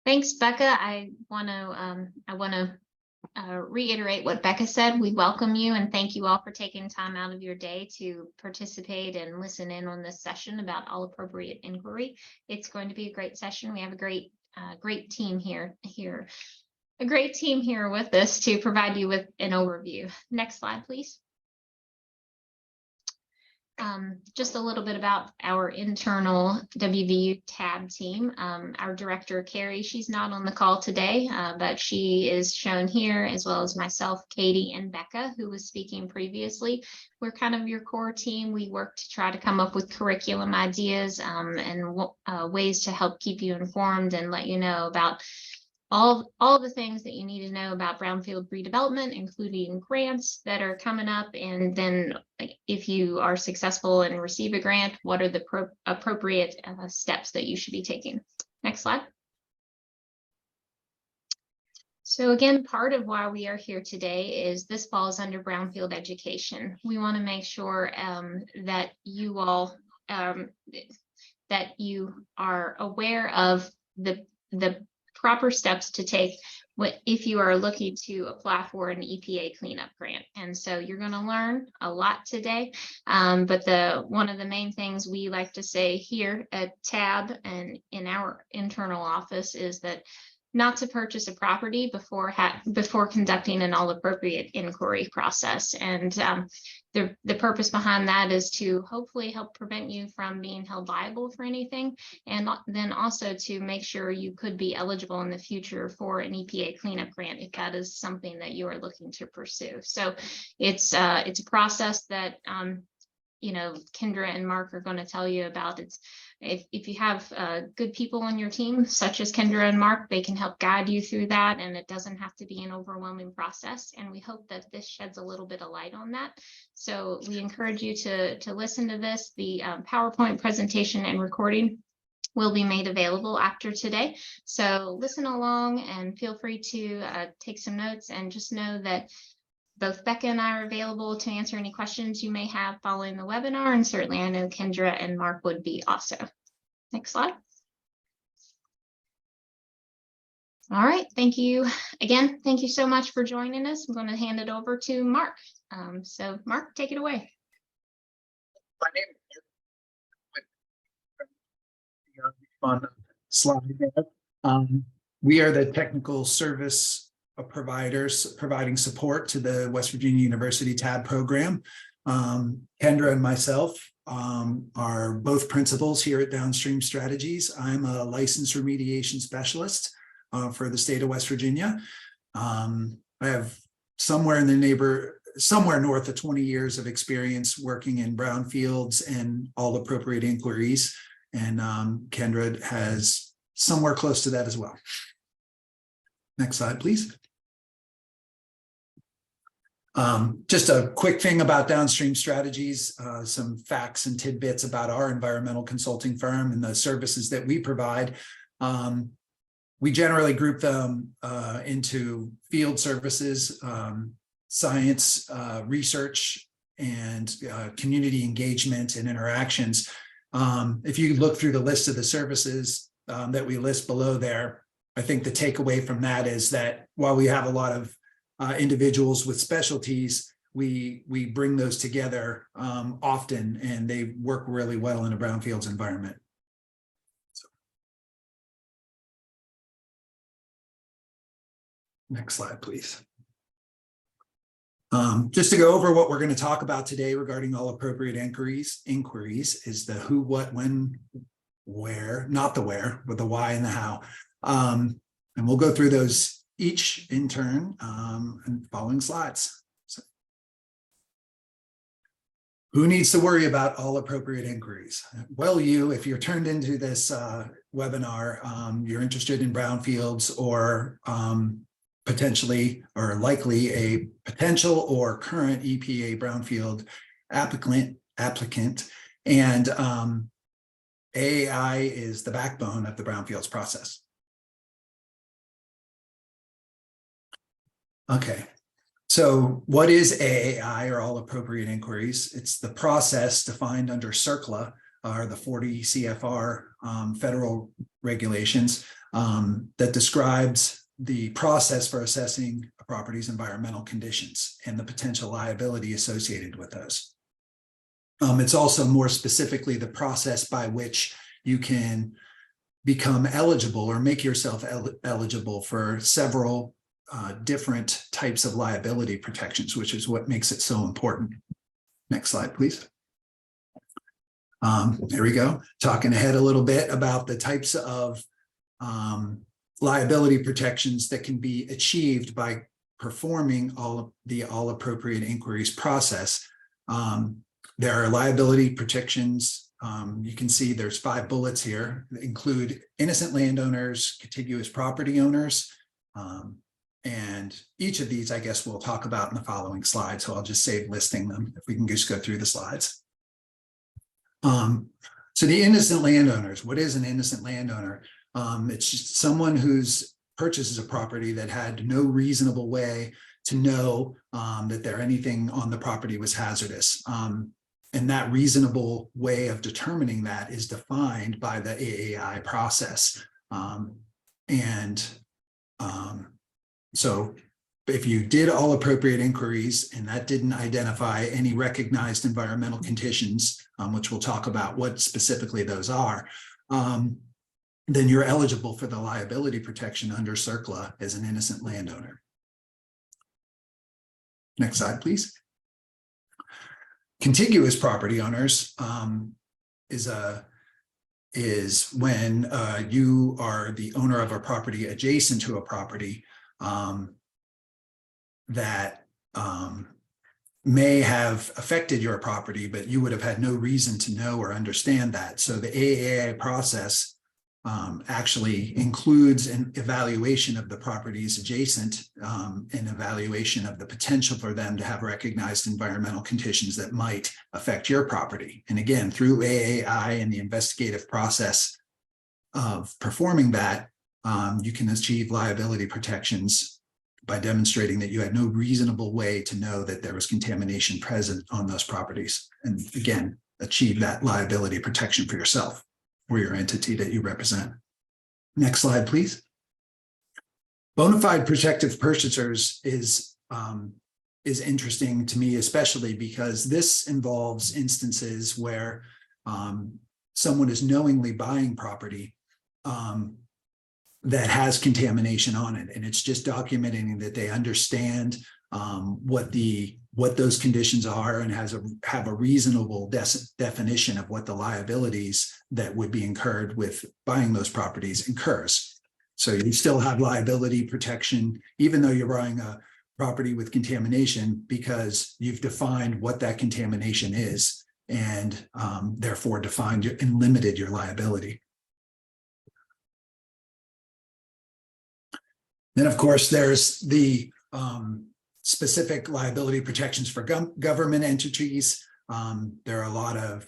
Thanks, Becca. I want to reiterate what Becca said. We welcome you and thank you all for taking time out of your day to participate and listen in on this session about all appropriate inquiry. It's going to be a great session. We have a great team here, a great team here with us to provide you with an overview. Next slide, please. Just a little bit about our internal WVU TAB team. Our director, Carrie, she's not on the call today, but she is shown here, as well as myself, Katie, and Becca, who was speaking previously. We're kind of your core team. We work to try to come up with curriculum ideas and ways to help keep you informed and let you know about all the things that you need to know about brownfield redevelopment, including grants that are coming up. And then if you are successful and receive a grant, what are the appropriate steps that you should be taking? Next slide. So again, part of why we are here today is this falls under brownfield education. We want to make sure that you all that you are aware of the proper steps to take if you are looking to apply for an EPA cleanup grant. And so you're going to learn a lot today. But one of the main things we like to say here at TAB and in our internal office is that not to purchase a property before conducting an all appropriate inquiry process. And the purpose behind that is to hopefully help prevent you from being held liable for anything, and then also to make sure you could be eligible in the future for an EPA cleanup grant if that is something that you are looking to pursue. So it's a process that Kendra and Mark are going to tell you about. It's if you have good people on your team, such as Kendra and Mark, they can help guide you through that, and it doesn't have to be an overwhelming process. And we hope that this sheds a little bit of light on that. So we encourage you to listen to this. The PowerPoint presentation and recording will be made available after today. So listen along and feel free to take some notes, and just know that both Becca and I are available to answer any questions you may have following the webinar, and certainly I know Kendra and Mark would be also. Next slide. All right, thank you. Again, thank you so much for joining us. I'm going to hand it over to Mark. So Mark, take it away. My name is on slide there. We are the technical service providers providing support to the West Virginia University TAB program. Kendra and myself are both principals here at Downstream Strategies. I'm a licensed remediation specialist for the state of West Virginia. I have somewhere north of 20 years of experience working in brownfields and all appropriate inquiries. And Kendra has somewhere close to that as well. Next slide, please. Just a quick thing about Downstream Strategies, some facts and tidbits about our environmental consulting firm and the services that we provide. We generally group them into field services, science, research, and community engagement and interactions. If you look through the list of the services that we list below there, I think the takeaway from that is that while we have a lot of individuals with specialties, we bring those together often, and they work really well in a brownfields environment. So, next slide, please. Just to go over what we're going to talk about today regarding all appropriate inquiries is the who, what, when, where, not the where, but the why and the how. And we'll go through those each in turn in following slides. So, who needs to worry about all appropriate inquiries? Well, if you're turned into this webinar, you're interested in brownfields or potentially or likely a potential or current EPA brownfield applicant, and AAI is the backbone of the brownfields process. Okay, so what is AAI, or all appropriate inquiries? It's the process defined under CERCLA, or the 40 CFR federal regulations, that describes the process for assessing a property's environmental conditions and the potential liability associated with those. It's also more specifically the process by which you can become eligible or make yourself eligible for several different types of liability protections, which is what makes it so important. Next slide, please. There we go. Talking ahead a little bit about the types of liability protections that can be achieved by performing all appropriate inquiries process. There are liability protections. You can see there's 5 bullets here that include innocent landowners, contiguous property owners, and each of these, I guess, we'll talk about in the following slides. So I'll just save listing them if we can just go through the slides. So the innocent landowners, what is an innocent landowner? It's just someone who's purchases a property that had no reasonable way to know that anything on the property was hazardous. And that reasonable way of determining that is defined by the AAI process. So if you did all appropriate inquiries and that didn't identify any recognized environmental conditions, which we'll talk about what specifically those are, then you're eligible for the liability protection under CERCLA as an innocent landowner. Next slide, please. Contiguous property owners is when you are the owner of a property adjacent to a property that may have affected your property, but you would have had no reason to know or understand that. So the AAI process actually includes an evaluation of the properties adjacent, an evaluation of the potential for them to have recognized environmental conditions that might affect your property. And again, through AAI and the investigative process of performing that, you can achieve liability protections by demonstrating that you had no reasonable way to know that there was contamination present on those properties. And again, achieve that liability protection for yourself or your entity that you represent. Next slide, please. Bona fide protective purchasers is interesting to me, especially because this involves instances where someone is knowingly buying property that has contamination on it, and it's just documenting that they understand what those conditions are and have a reasonable definition of what the liabilities that would be incurred with buying those properties incurs. So you still have liability protection, even though you're buying a property with contamination, because you've defined what that contamination is and therefore defined and limited your liability. Then, of course, there's the specific liability protections for government entities. There are a lot of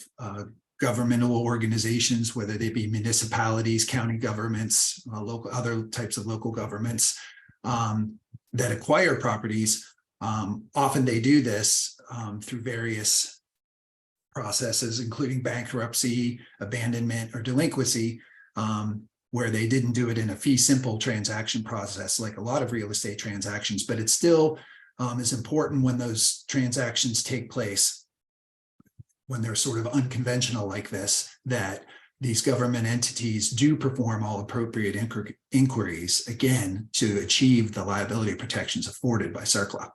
governmental organizations, whether they be municipalities, county governments, other types of local governments that acquire properties. Often they do this through various processes, including bankruptcy, abandonment, or delinquency, where they didn't do it in a fee simple transaction process like a lot of real estate transactions, but it still is important when those transactions take place, when they're sort of unconventional like this, that these government entities do perform all appropriate inquiries, again, to achieve the liability protections afforded by CERCLA.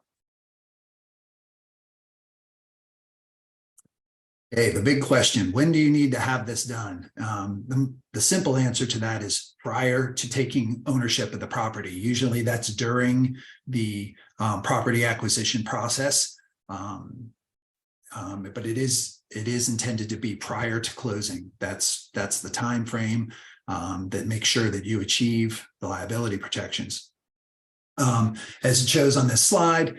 Okay, the big question, when do you need to have this done? The simple answer to that is prior to taking ownership of the property. Usually that's during the property acquisition process, but it is intended to be prior to closing. That's the time frame that makes sure that you achieve the liability protections. As it shows on this slide,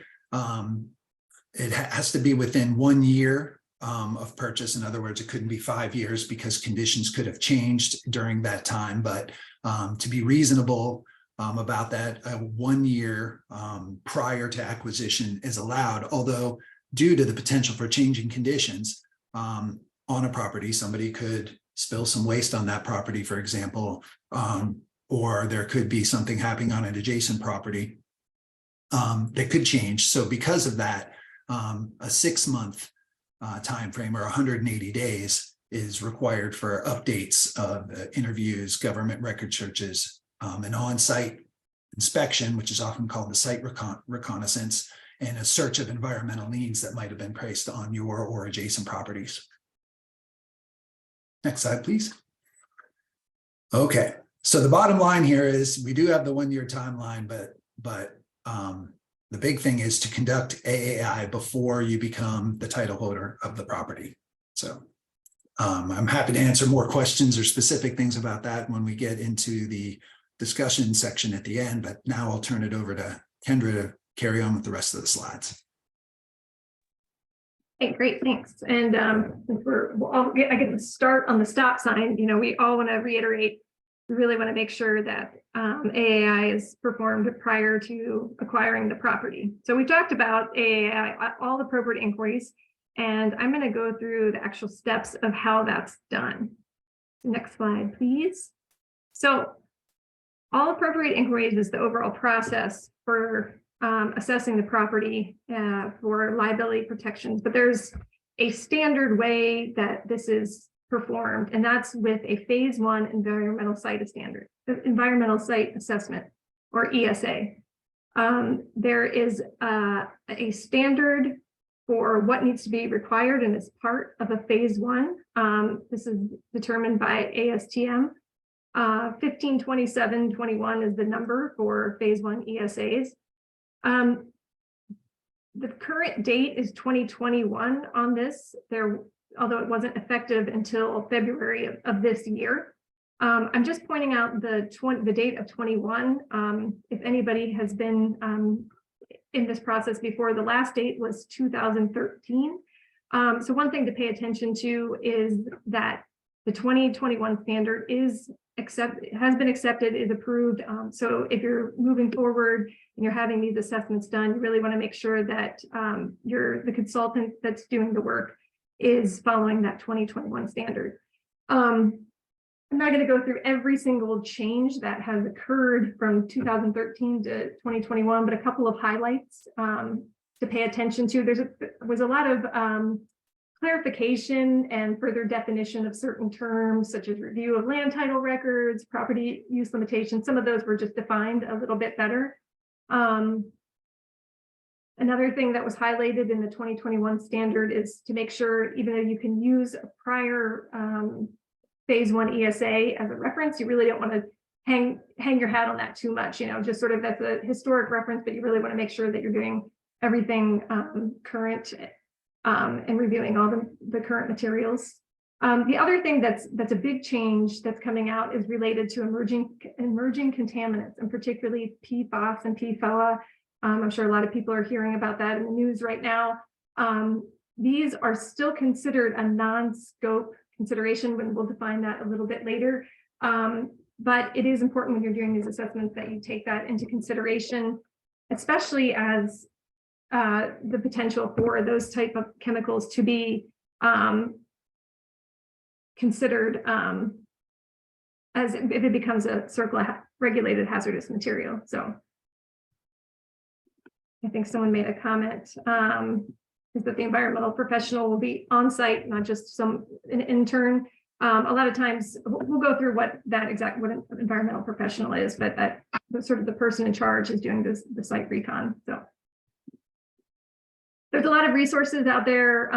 it has to be within 1 year of purchase. In other words, it couldn't be 5 years because conditions could have changed during that time. But to be reasonable about that, 1 year prior to acquisition is allowed, although due to the potential for changing conditions on a property, somebody could spill some waste on that property, for example, or there could be something happening on an adjacent property that could change. So because of that, a 6-month time frame or 180 days is required for updates of interviews, government record searches, an on-site inspection, which is often called the site reconnaissance, and a search of environmental liens that might have been placed on your or adjacent properties. Next slide, please. Okay, so the bottom line here is we do have the 1-year timeline, but the big thing is to conduct AAI before you become the title holder of the property. So I'm happy to answer more questions or specific things about that when we get into the discussion section at the end, but now I'll turn it over to Kendra to carry on with the rest of the slides. Hey, great, thanks. And I get to start on the stop sign. You know, we all want to reiterate, we really want to make sure that AAI is performed prior to acquiring the property. So we talked about AAI, all the appropriate inquiries, and I'm going to go through the actual steps of how that's done. Next slide, please. So all appropriate inquiries is the overall process for assessing the property for liability protections, but there's a standard way that this is performed, and that's with a phase 1 environmental site assessment, or ESA. There is a standard for what needs to be required and is part of a phase 1. This is determined by ASTM. 152721 is the number for phase 1 ESAs. The current date is 2021 on this, although it wasn't effective until February of this year. I'm just pointing out the date of 21. If anybody has been in this process before, the last date was 2013. So one thing to pay attention to is that the 2021 standard has been accepted, is approved. So if you're moving forward and you're having these assessments done, you really want to make sure that the consultant that's doing the work is following that 2021 standard. I'm not going to go through every single change that has occurred from 2013 to 2021, but a couple of highlights to pay attention to. There was a lot of clarification and further definition of certain terms, such as review of land title records, property use limitations. Some of those were just defined a little bit better. Another thing that was highlighted in the 2021 standard is to make sure, even though you can use a prior phase 1 ESA as a reference, you really don't want to hang your hat on that too much, you know, just sort of that's a historic reference, but you really want to make sure that you're doing everything current and reviewing all the current materials. The other thing that's a big change that's coming out is related to emerging contaminants, and particularly PFAS and PFOA. I'm sure a lot of people are hearing about that in the news right now. These are still considered a non-scope consideration, when we'll define that a little bit later. But it is important when you're doing these assessments that you take that into consideration, especially as the potential for those type of chemicals to be considered as if it becomes a CERCLA regulated hazardous material. So I think someone made a comment is that the environmental professional will be on site, not just an intern. A lot of times we'll go through what an environmental professional is, but that sort of the person in charge is doing the site recon. So there's a lot of resources out there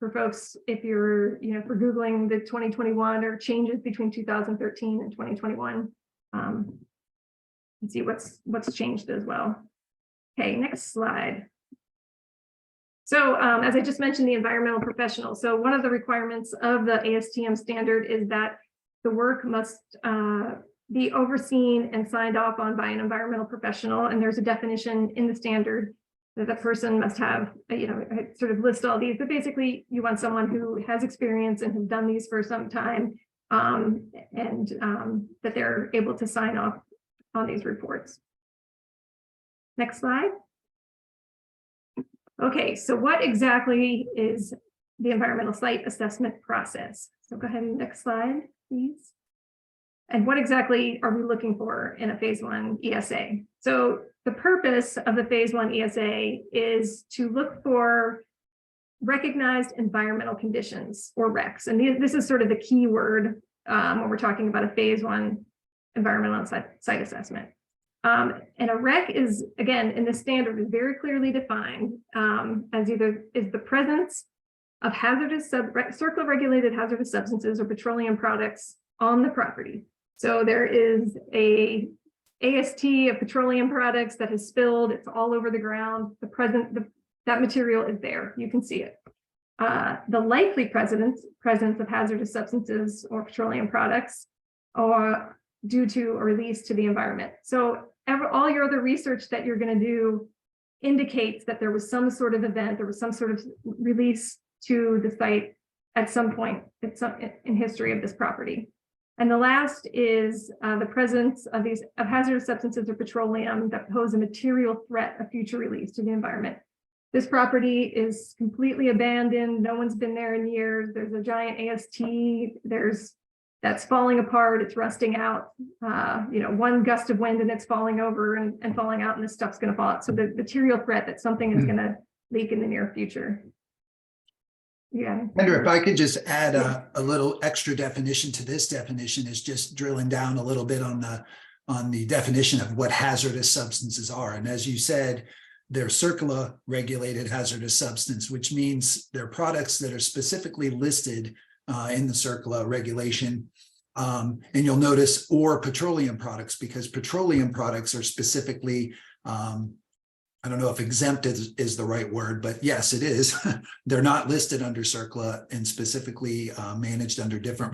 for folks if you're, for Googling the 2021 or changes between 2013 and 2021, and see what's changed as well. Okay, next slide. So as I just mentioned, the environmental professional. So one of the requirements of the ASTM standard is that the work must be overseen and signed off on by an environmental professional. And there's a definition in the standard that the person must have, I sort of list all these, but basically you want someone who has experience and has done these for some time, and that they're able to sign off on these reports. Next slide. Okay, so what exactly is the environmental site assessment process? So go ahead and next slide, please. And what exactly are we looking for in a phase 1 ESA? So the purpose of the phase 1 ESA is to look for recognized environmental conditions, or RECs. And this is sort of the key word when we're talking about a phase 1 environmental site assessment. And a REC is, again, in the standard, is very clearly defined as either is the presence of hazardous CERCLA regulated hazardous substances or petroleum products on the property. So there is a AST of petroleum products that has spilled, it's all over the ground. That material is there, you can see it. The likely presence of hazardous substances or petroleum products or due to a release to the environment. So all your other research that you're going to do indicates that there was some sort of event, there was some sort of release to the site at some point in history of this property. And the last is the presence of hazardous substances or petroleum that pose a material threat of future release to the environment. This property is completely abandoned. No one's been there in years. There's a giant AST. That's falling apart. It's rusting out. One gust of wind and it's falling over and falling out, and this stuff's going to fall out. So the material threat that something is going to leak in the near future. Yeah. Kendra, if I could just add a little extra definition to this definition, is just drilling down a little bit on the definition of what hazardous substances are. And as you said, they're CERCLA regulated hazardous substance, which means they're products that are specifically listed in the CERCLA regulation. And you'll notice, or petroleum products, because petroleum products are specifically, I don't know if exempt is the right word, but yes, it is. They're not listed under CERCLA and specifically managed under different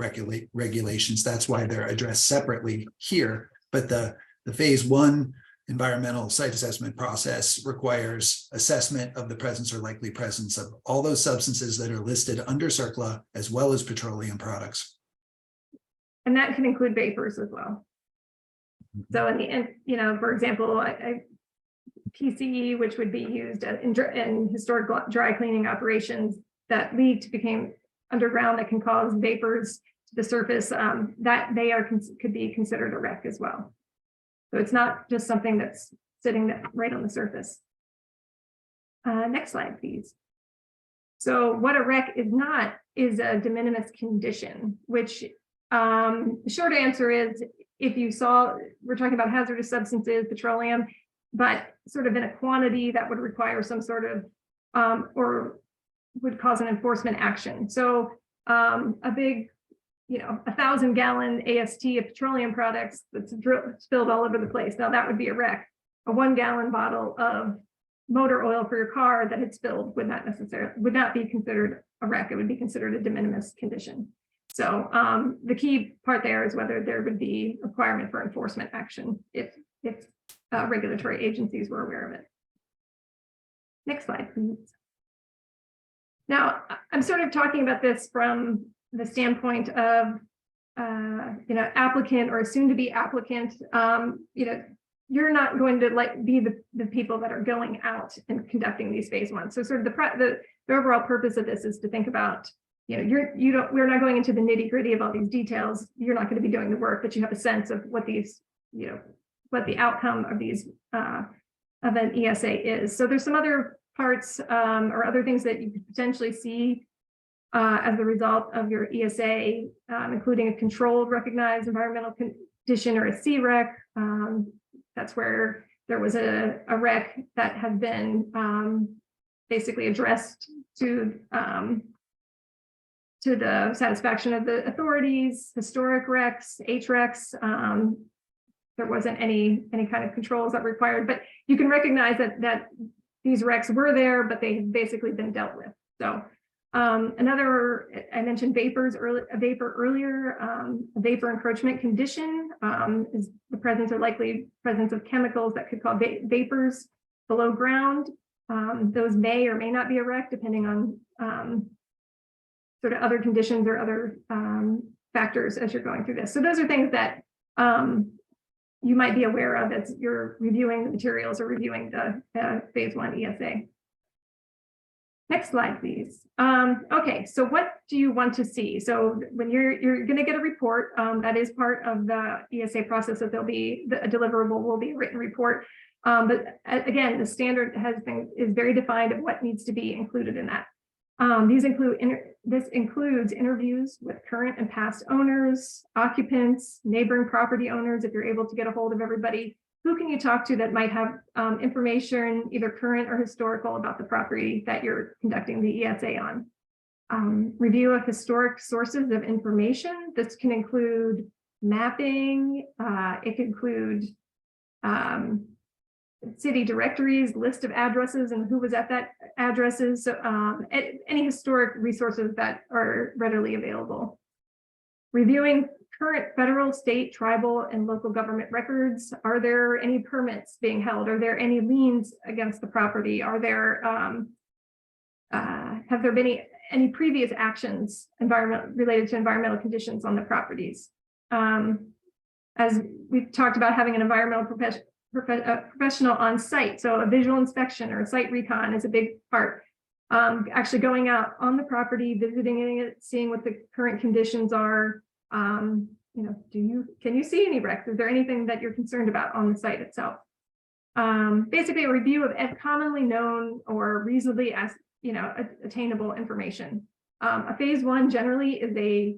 regulations. That's why they're addressed separately here. But the phase 1 environmental site assessment process requires assessment of the presence or likely presence of all those substances that are listed under CERCLA, as well as petroleum products. And that can include vapors as well. So in the end, for example, PCE, which would be used in historic dry cleaning operations that leaked, became underground, that can cause vapors to the surface, that could be considered a REC as well. So it's not just something that's sitting right on the surface. Next slide, please. So what a REC is not is a de minimis condition, which the short answer is, if you saw, we're talking about hazardous substances, petroleum, but sort of in a quantity that would require some sort of, or would cause an enforcement action. So a big, 1,000-gallon AST of petroleum products that's spilled all over the place. Now that would be a REC. A 1-gallon bottle of motor oil for your car that had spilled would not be considered a REC. It would be considered a de minimis condition. So the key part there is whether there would be a requirement for enforcement action if regulatory agencies were aware of it. Next slide, please. Now, I'm sort of talking about this from the standpoint of, applicant or soon to be applicant. You're not going to be the people that are going out and conducting these phase 1. So sort of the overall purpose of this is to think about, we're not going into the nitty gritty of all these details. You're not going to be doing the work, but you have a sense of what these, what the outcome of these of an ESA is. So there's some other parts or other things that you could potentially see as a result of your ESA, including a controlled recognized environmental condition, or a CREC. That's where there was a REC that had been basically addressed to the satisfaction of the authorities, historic RECs, HRECs. There wasn't any kind of controls that were required, but you can recognize that these RECs were there, but they have basically been dealt with. So I mentioned vapor earlier. A vapor encroachment condition is the presence or likely presence of chemicals that could cause vapors below ground. Those may or may not be a REC, depending on sort of other conditions or other factors as you're going through this. So those are things that you might be aware of as you're reviewing the materials or reviewing the phase 1 ESA. Next slide, please. Okay, so what do you want to see? So when you're going to get a report, that is part of the ESA process, that there'll be a deliverable will be a written report. But again, the standard is very defined of what needs to be included in that. This includes interviews with current and past owners, occupants, neighboring property owners, if you're able to get a hold of everybody. Who can you talk to that might have information, either current or historical, about the property that you're conducting the ESA on? Review of historic sources of information. This can include mapping. It can include city directories, list of addresses and who was at that addresses. So any historic resources that are readily available. Reviewing current federal, state, tribal, and local government records. Are there any permits being held? Are there any liens against the property? Are there have there been any previous actions related to environmental conditions on the properties? As we've talked about, having an environmental professional on site, so a visual inspection or a site recon is a big part. Actually going out on the property, visiting it, seeing what the current conditions are. You know, can you see any wrecks? Is there anything that you're concerned about on the site itself? Basically a review of commonly known or reasonably attainable information. A phase one generally is a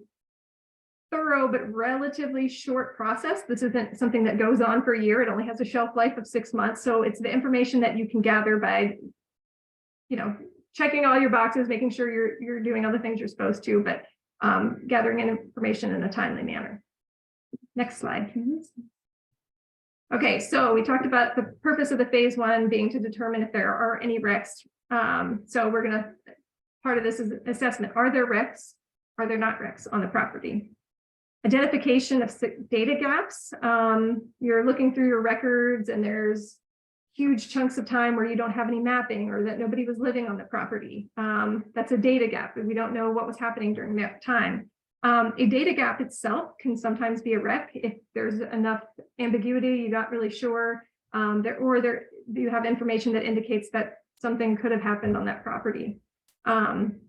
thorough but relatively short process. This isn't something that goes on for a year. It only has a shelf life of 6 months. So it's the information that you can gather by, checking all your boxes, making sure you're doing all the things you're supposed to, but gathering in information in a timely manner. Next slide, please. Okay, so we talked about the purpose of the phase one being to determine if there are any wrecks. So part of this is assessment. Are there wrecks? Are there not wrecks on the property? Identification of data gaps. You're looking through your records and there's huge chunks of time where you don't have any mapping or that nobody was living on the property. That's a data gap, and we don't know what was happening during that time. A data gap itself can sometimes be a wreck if there's enough ambiguity, you're not really sure, you have information that indicates that something could have happened on that property. And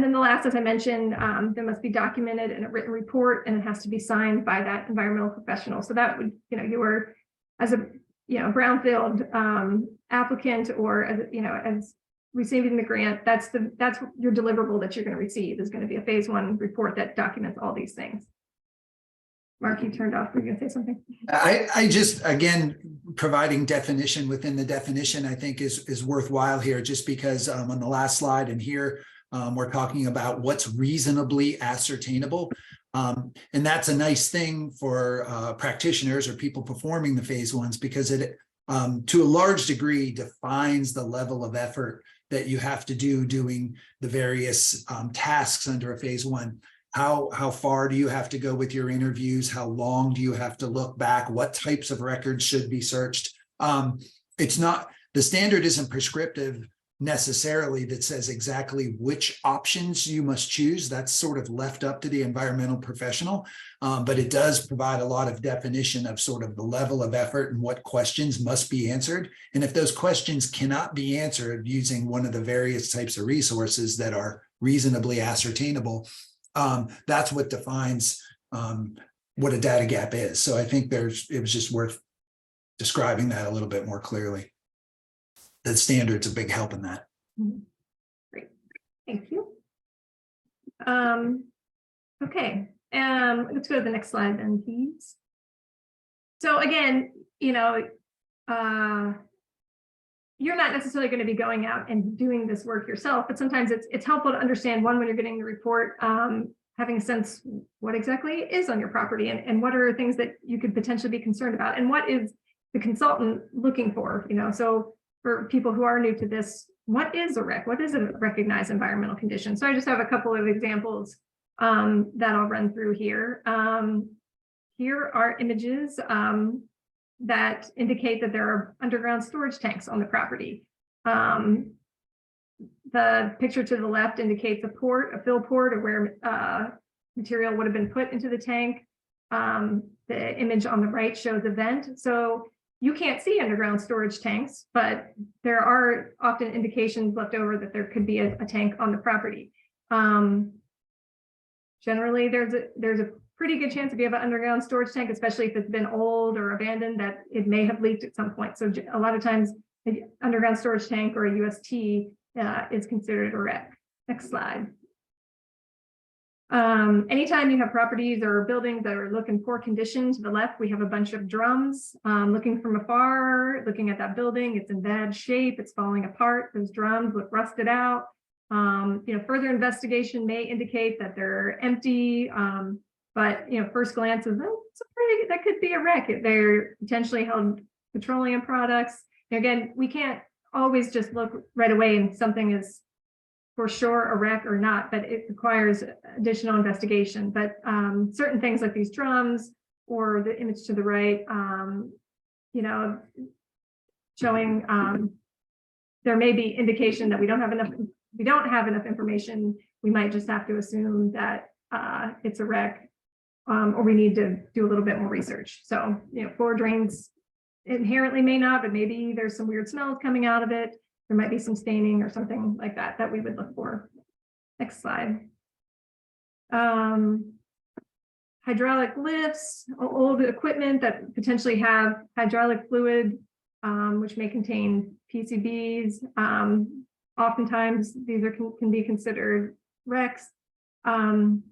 then the last, as I mentioned, there must be documented in a written report, and it has to be signed by that environmental professional. So that would, you were as a brownfield applicant, or as receiving the grant, that's your deliverable that you're going to receive is going to be a phase one report that documents all these things. Mark, you turned off. Were you going to say something? I just, again, providing definition within the definition, I think is worthwhile here, just because on the last slide and here, we're talking about what's reasonably ascertainable. And that's a nice thing for practitioners or people performing the phase ones, because it, to a large degree, defines the level of effort that you have to do doing the various tasks under a phase one. How far do you have to go with your interviews? How long do you have to look back? What types of records should be searched? It's not, the standard isn't prescriptive necessarily that says exactly which options you must choose. That's sort of left up to the environmental professional, but it does provide a lot of definition of sort of the level of effort and what questions must be answered. And if those questions cannot be answered using one of the various types of resources that are reasonably ascertainable, that's what defines what a data gap is. So I think it was just worth describing that a little bit more clearly. The standard's a big help in that. Great, thank you. Okay, let's go to the next slide then, please. So again, you're not necessarily going to be going out and doing this work yourself, but sometimes it's helpful to understand, one, when you're getting the report, having a sense what exactly is on your property, and what are things that you could potentially be concerned about, and what is the consultant looking for, so for people who are new to this, what is a REC? What is a recognized environmental condition? So I just have a couple of examples that I'll run through here. Here are images that indicate that there are underground storage tanks on the property. The picture to the left indicates a fill port of where material would have been put into the tank. The image on the right shows a vent. So you can't see underground storage tanks, but there are often indications left over that there could be a tank on the property. Generally, there's a pretty good chance if you have an underground storage tank, especially if it's been old or abandoned, that it may have leaked at some point. So a lot of times, an underground storage tank or a UST is considered a wreck. Next slide. Anytime you have properties or buildings that are looking poor condition, to the left, we have a bunch of drums. Looking from afar, looking at that building, it's in bad shape, it's falling apart. Those drums look rusted out. Further investigation may indicate that they're empty, but first glance is that could be a wreck. They're potentially held petroleum products. Again, we can't always just look right away and something is for sure a wreck or not, but it requires additional investigation. But certain things like these drums or the image to the right, showing there may be indication that we don't have enough information. We might just have to assume that it's a wreck, or we need to do a little bit more research. So, floor drains inherently may not, but maybe there's some weird smells coming out of it. There might be some staining or something like that that we would look for. Next slide. Hydraulic lifts, old equipment that potentially have hydraulic fluid, which may contain PCBs. Oftentimes, these can be considered wrecks. On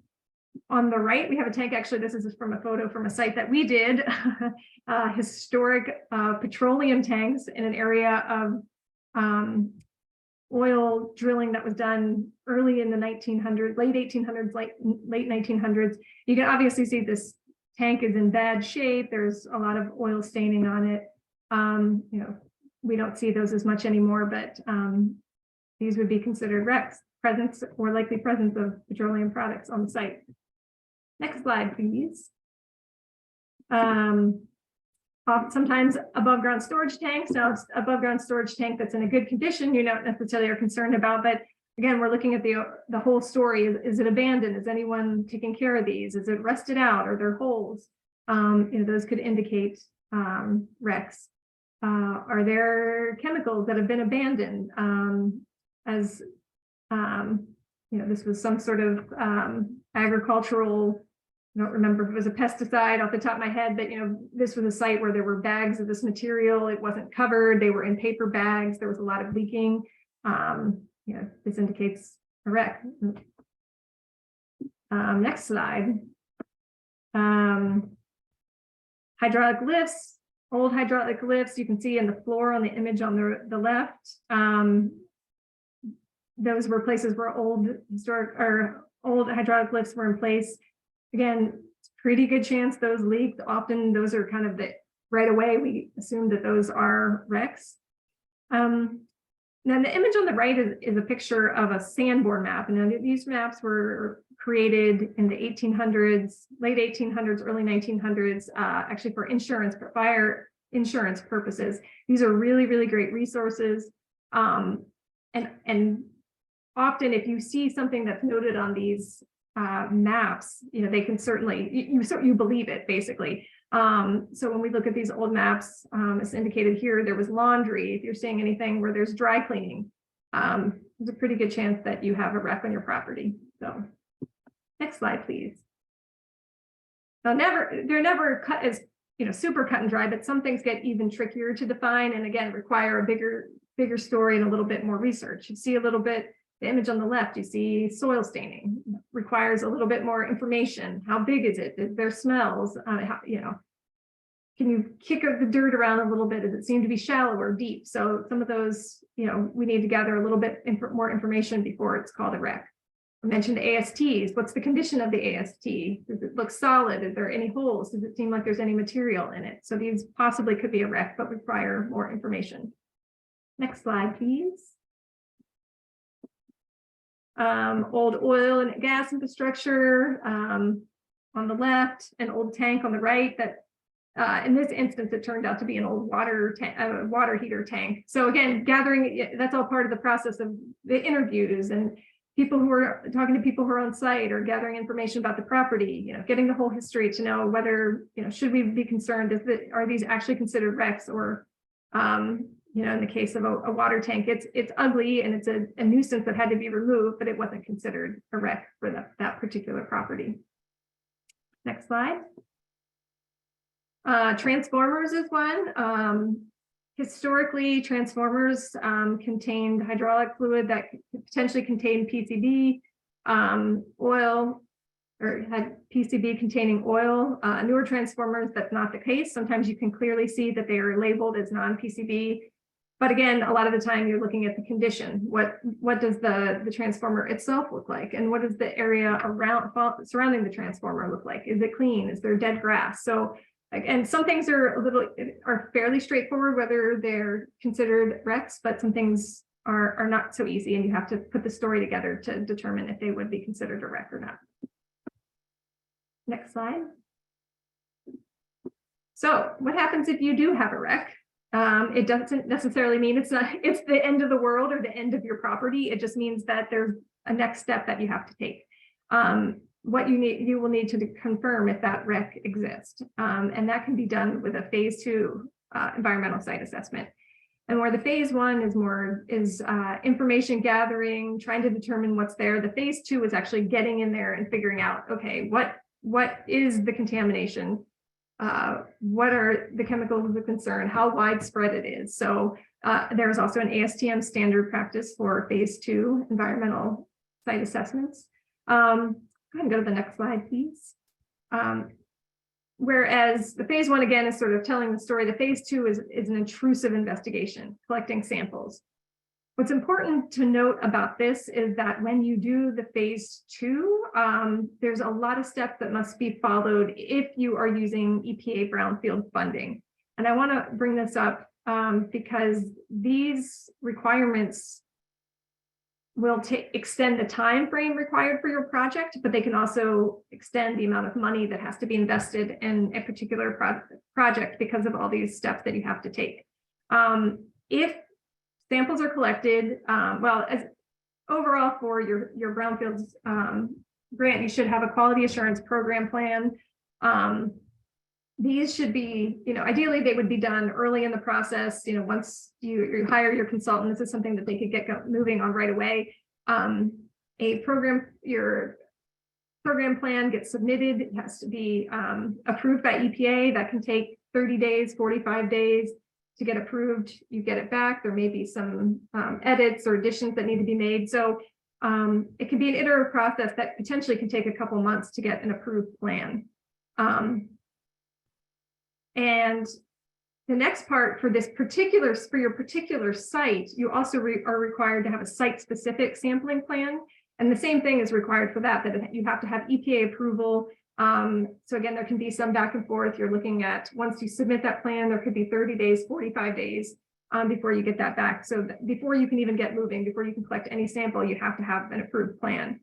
the right, we have a tank. Actually, this is from a photo from a site that we did. Historic petroleum tanks in an area of oil drilling that was done early in the 1900s, late 1800s, late 1900s. You can obviously see this tank is in bad shape. There's a lot of oil staining on it. We don't see those as much anymore, but these would be considered wrecks, presence or likely presence of petroleum products on the site. Next slide, please. Sometimes above ground storage tanks. Now, it's above ground storage tank that's in a good condition, you don't necessarily are concerned about, but again, we're looking at the whole story. Is it abandoned? Is anyone taking care of these? Is it rusted out? Are there holes? Those could indicate wrecks. Are there chemicals that have been abandoned? This was some sort of agricultural, I don't remember if it was a pesticide off the top of my head, but this was a site where there were bags of this material. It wasn't covered. They were in paper bags. There was a lot of leaking. This indicates a wreck. Next slide. Hydraulic lifts, old hydraulic lifts. You can see in the floor on the image on the left. Those were places where old hydraulic lifts were in place. Again, pretty good chance those leaked. Often those are kind of right away, we assume that those are wrecks. Now the image on the right is a picture of a Sanborn map. And these maps were created in the 1800s, late 1800s, early 1900s, actually for fire insurance purposes. These are really, really great resources. And often if you see something that's noted on these maps, they can certainly, you believe it basically. So when we look at these old maps, it's indicated here, there was laundry. If you're seeing anything where there's dry cleaning, there's a pretty good chance that you have a wreck on your property. So next slide, please. Now they're never cut as, super cut and dry, but some things get even trickier to define. And again, require a bigger story and a little bit more research. You see a little bit, the image on the left, you see soil staining, requires a little bit more information. How big is it? Is there smells? Can you kick the dirt around a little bit? Does it seem to be shallow or deep? So some of those, we need to gather a little bit more information before it's called a wreck. I mentioned ASTs. What's the condition of the AST? Does it look solid? Is there any holes? Does it seem like there's any material in it? So these possibly could be a wreck, but require more information. Next slide, please. Old oil and gas infrastructure on the left, an old tank on the right that in this instance, it turned out to be an old water heater tank. So again, gathering, that's all part of the process of the interviews and people who are talking to people who are on site or gathering information about the property, getting the whole history to know whether, should we be concerned, are these actually considered wrecks, or, in the case of a water tank, it's ugly and it's a nuisance that had to be removed, but it wasn't considered a wreck for that particular property. Next slide. Transformers is one. Historically, transformers contained hydraulic fluid that potentially contained PCB, oil, or had PCB containing oil. Newer transformers, that's not the case. Sometimes you can clearly see that they are labeled as non-PCB. But again, a lot of the time you're looking at the condition. What does the transformer itself look like? And what does the area surrounding the transformer look like? Is it clean? Is there dead grass? So, and some things are fairly straightforward, whether they're considered wrecks, but some things are not so easy, and you have to put the story together to determine if they would be considered a wreck or not. Next slide. So what happens if you do have a wreck? It doesn't necessarily mean it's the end of the world or the end of your property. It just means that there's a next step that you have to take. What you will need to confirm if that wreck exists. And that can be done with a phase 2 environmental site assessment. And where the phase 1 is information gathering, trying to determine what's there. The phase 2 is actually getting in there and figuring out, okay, what is the contamination? What are the chemicals of concern? How widespread it is? So there's also an ASTM standard practice for phase 2 environmental site assessments. Go ahead and go to the next slide, please. Whereas the phase 1, again, is sort of telling the story, the phase 2 is an intrusive investigation, collecting samples. What's important to note about this is that when you do the phase 2, there's a lot of steps that must be followed if you are using EPA brownfield funding. And I want to bring this up because these requirements will extend the time frame required for your project, but they can also extend the amount of money that has to be invested in a particular project because of all these steps that you have to take. If samples are collected, as overall for your brownfields grant, you should have a quality assurance program plan. These should be, ideally they would be done early in the process. Once you hire your consultant, this is something that they could get moving on right away. Your program plan gets submitted. It has to be approved by EPA. That can take 30 days, 45 days to get approved. You get it back. There may be some edits or additions that need to be made. So it can be an iterative process that potentially can take a couple months to get an approved plan. And the next part for your particular site, you also are required to have a site-specific sampling plan. And the same thing is required for that you have to have EPA approval. So again, there can be some back and forth. You're looking at, once you submit that plan, there could be 30 days, 45 days before you get that back. So before you can even get moving, before you can collect any sample, you have to have an approved plan.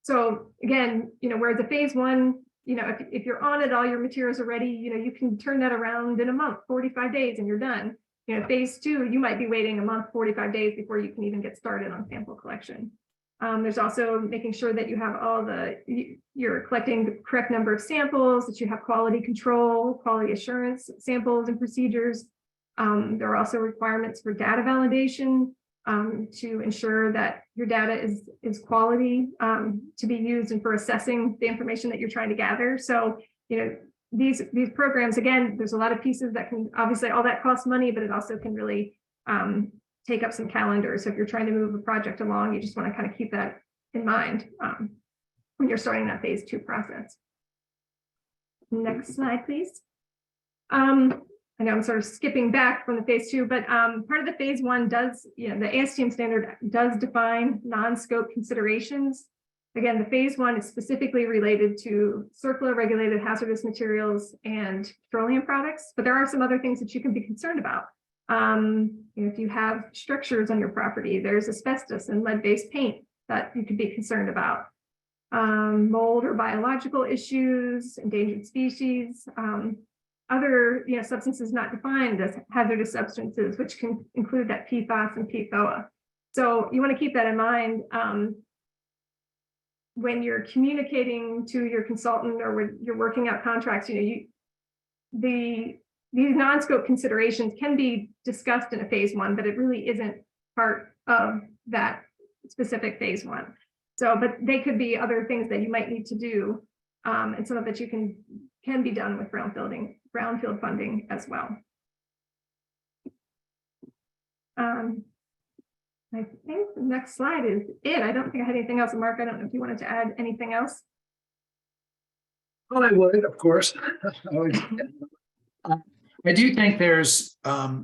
So again, whereas the phase 1, if you're on it, all your materials are ready, you can turn that around in a month, 45 days, and you're done. Phase 2, you might be waiting a month, 45 days before you can even get started on sample collection. There's also making sure that you have you're collecting the correct number of samples, that you have quality control, quality assurance samples and procedures. There are also requirements for data validation to ensure that your data is quality to be used and for assessing the information that you're trying to gather. So, these programs, again, there's a lot of pieces that can, obviously all that costs money, but it also can really take up some calendars. So if you're trying to move a project along, you just want to kind of keep that in mind when you're starting that phase 2 process. Next slide, please. I know I'm sort of skipping back from the phase 2, but part of the phase 1 does, the ASTM standard does define non-scope considerations. Again, the phase 1 is specifically related to CERCLA regulated hazardous materials and petroleum products, but there are some other things that you can be concerned about. If you have structures on your property, there's asbestos and lead-based paint that you could be concerned about. Mold or biological issues, endangered species, other substances not defined as hazardous substances, which can include that PFAS and PFOA. So you want to keep that in mind when you're communicating to your consultant or when you're working out contracts. These non-scope considerations can be discussed in a phase one, but it really isn't part of that specific phase one. So, but they could be other things that you might need to do, and some of it you can be done with brownfield funding as well. I think the next slide is it. I don't think I had anything else. Mark, I don't know if you wanted to add anything else. Well, I would, of course. I do think there's a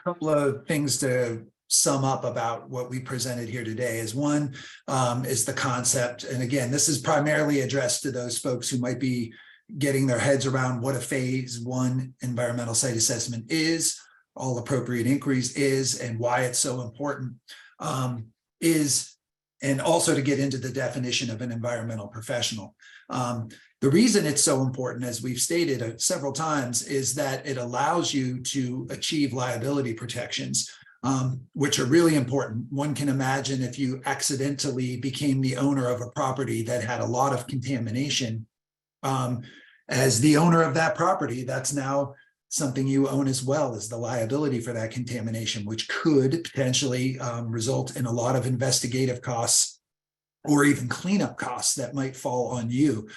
couple of things to sum up about what we presented here today. Is one is the concept, and again, this is primarily addressed to those folks who might be getting their heads around what a phase one environmental site assessment is, all appropriate inquiries is, and why it's so important and also to get into the definition of an environmental professional. The reason it's so important, as we've stated several times, is that it allows you to achieve liability protections, which are really important. One can imagine if you accidentally became the owner of a property that had a lot of contamination, as the owner of that property, that's now something you own as well as the liability for that contamination, which could potentially result in a lot of investigative costs or even cleanup costs that might fall on you.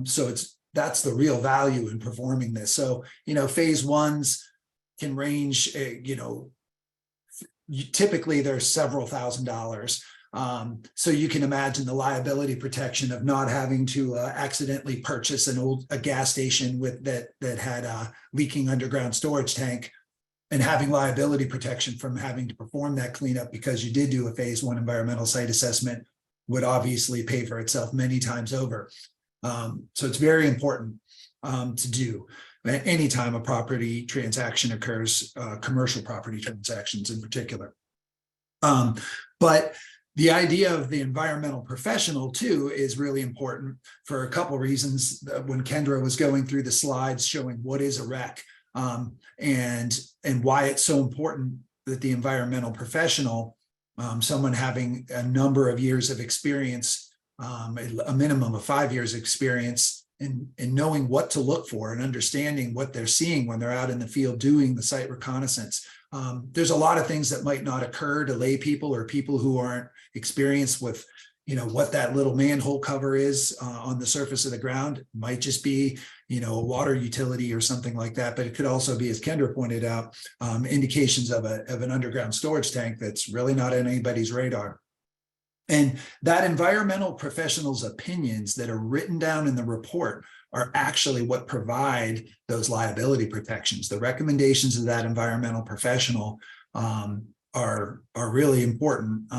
So that's the real value in performing this. So, phase ones can range, typically there's several $1,000s. So you can imagine the liability protection of not having to accidentally purchase a gas station that had a leaking underground storage tank, and having liability protection from having to perform that cleanup because you did do a phase one environmental site assessment would obviously pay for itself many times over. So it's very important to do anytime a property transaction occurs, commercial property transactions in particular. But the idea of the environmental professional too is really important for a couple of reasons. When Kendra was going through the slides showing what is a REC and why it's so important that the environmental professional, someone having a number of years of experience, a minimum of 5 years experience in knowing what to look for and understanding what they're seeing when they're out in the field doing the site reconnaissance. There's a lot of things that might not occur to lay people or people who aren't experienced with, what that little manhole cover is on the surface of the ground. It might just be, a water utility or something like that. But it could also be, as Kendra pointed out, indications of an underground storage tank that's really not on anybody's radar. And that environmental professional's opinions that are written down in the report are actually what provide those liability protections. The recommendations of that environmental professional are really important.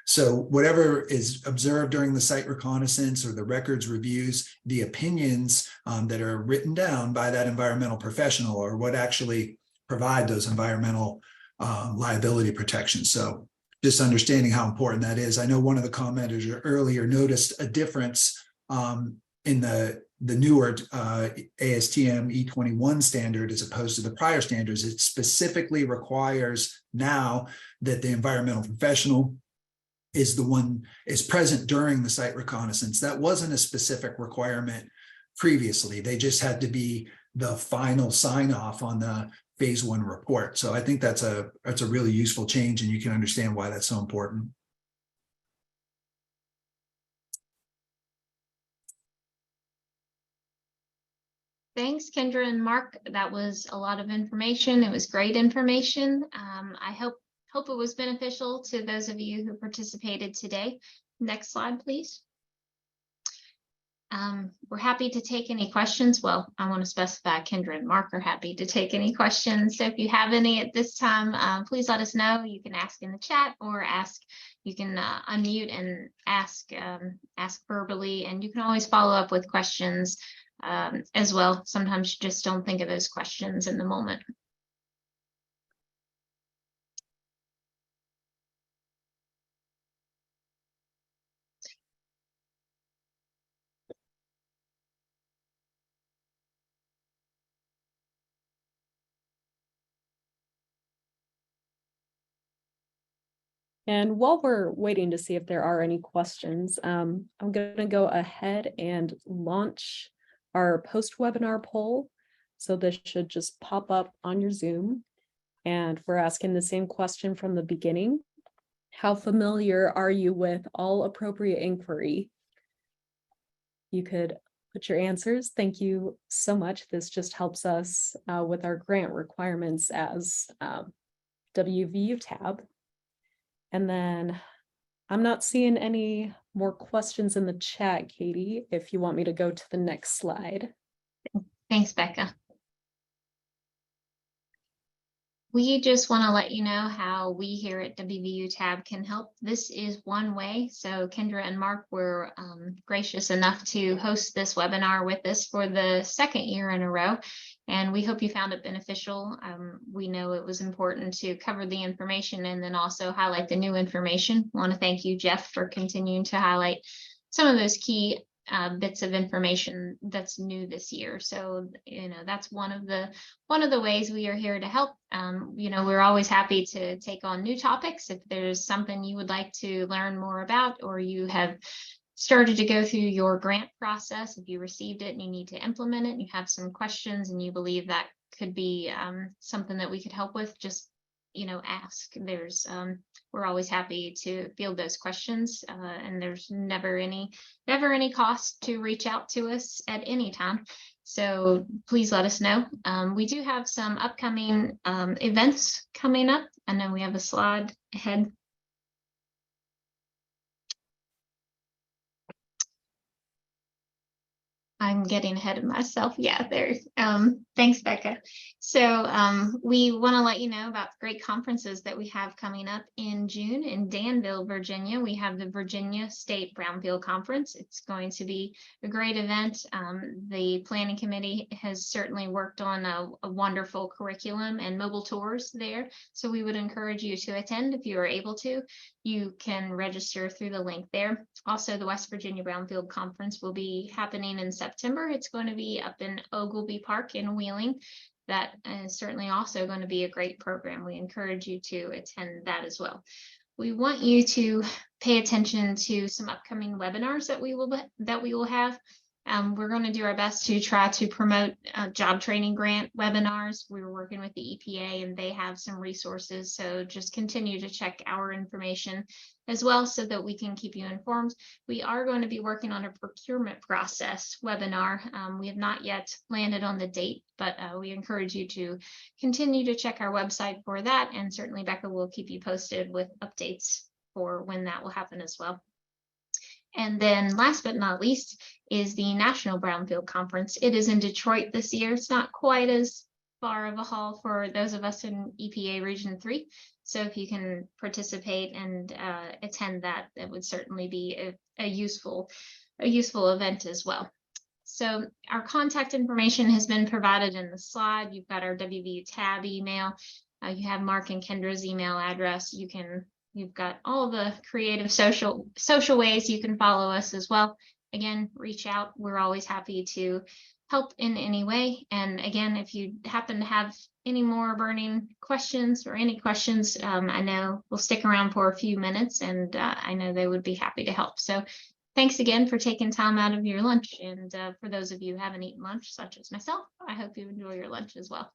So whatever is observed during the site reconnaissance or the records reviews, the opinions that are written down by that environmental professional are what actually provide those environmental liability protections. So just understanding how important that is. I know one of the commenters earlier noticed a difference in the newer ASTM E21 standard as opposed to the prior standards. It specifically requires now that the environmental professional is present during the site reconnaissance. That wasn't a specific requirement previously. They just had to be the final sign off on the phase one report. So I think that's a really useful change, and you can understand why that's so important. Thanks, Kendra and Mark. That was a lot of information. It was great information. I hope it was beneficial to those of you who participated today. Next slide, please. We're happy to take any questions. Well, I want to specify Kendra and Mark are happy to take any questions. So if you have any at this time, please let us know. You can ask in the chat or you can unmute and ask verbally, and you can always follow up with questions as well. Sometimes you just don't think of those questions in the moment. And while we're waiting to see if there are any questions, I'm going to go ahead and launch our post-webinar poll. So this should just pop up on your Zoom. And we're asking the same question from the beginning. How familiar are you with all appropriate inquiry? You could put your answers. Thank you so much. This just helps us with our grant requirements as WVU tab. And then I'm not seeing any more questions in the chat, Katie, if you want me to go to the next slide. Thanks, Becca. We just want to let you know how we here at WVU Tab can help. This is one way. So Kendra and Mark were gracious enough to host this webinar with us for the second year in a row. And we hope you found it beneficial. We know it was important to cover the information and then also highlight the new information. I want to thank you, Jeff, for continuing to highlight some of those key bits of information that's new this year. So, that's one of the ways we are here to help. We're always happy to take on new topics. If there's something you would like to learn more about, or you have started to go through your grant process, if you received it and you need to implement it and you have some questions and you believe that could be something that we could help with, just ask. We're always happy to field those questions, and there's never any cost to reach out to us at any time. So please let us know. We do have some upcoming events coming up. I know we have a slide ahead. I'm getting ahead of myself. Yeah, there. Thanks, Becca. So we want to let you know about the great conferences that we have coming up in June in Danville, Virginia. We have the Virginia State Brownfield Conference. It's going to be a great event. The planning committee has certainly worked on a wonderful curriculum and mobile tours there. So we would encourage you to attend if you are able to. You can register through the link there. Also, the West Virginia Brownfield Conference will be happening in September. It's going to be up in Ogilvy Park in Wheeling. That is certainly also going to be a great program. We encourage you to attend that as well. We want you to pay attention to some upcoming webinars that we will have. We're going to do our best to try to promote job training grant webinars. We're working with the EPA and they have some resources. So just continue to check our information as well so that we can keep you informed. We are going to be working on a procurement process webinar. We have not yet landed on the date, but we encourage you to continue to check our website for that. And certainly Becca will keep you posted with updates for when that will happen as well. And then last but not least is the National Brownfield Conference. It is in Detroit this year. It's not quite as far of a haul for those of us in EPA Region 3. So if you can participate and attend that, that would certainly be a useful event as well. So our contact information has been provided in the slide. You've got our WVU Tab email. You have Mark and Kendra's email address. You've got all the creative social ways you can follow us as well. Again, reach out. We're always happy to help in any way. And again, if you happen to have any more burning questions or any questions, I know we'll stick around for a few minutes and I know they would be happy to help. So thanks again for taking time out of your lunch. And for those of you who haven't eaten lunch, such as myself, I hope you enjoy your lunch as well.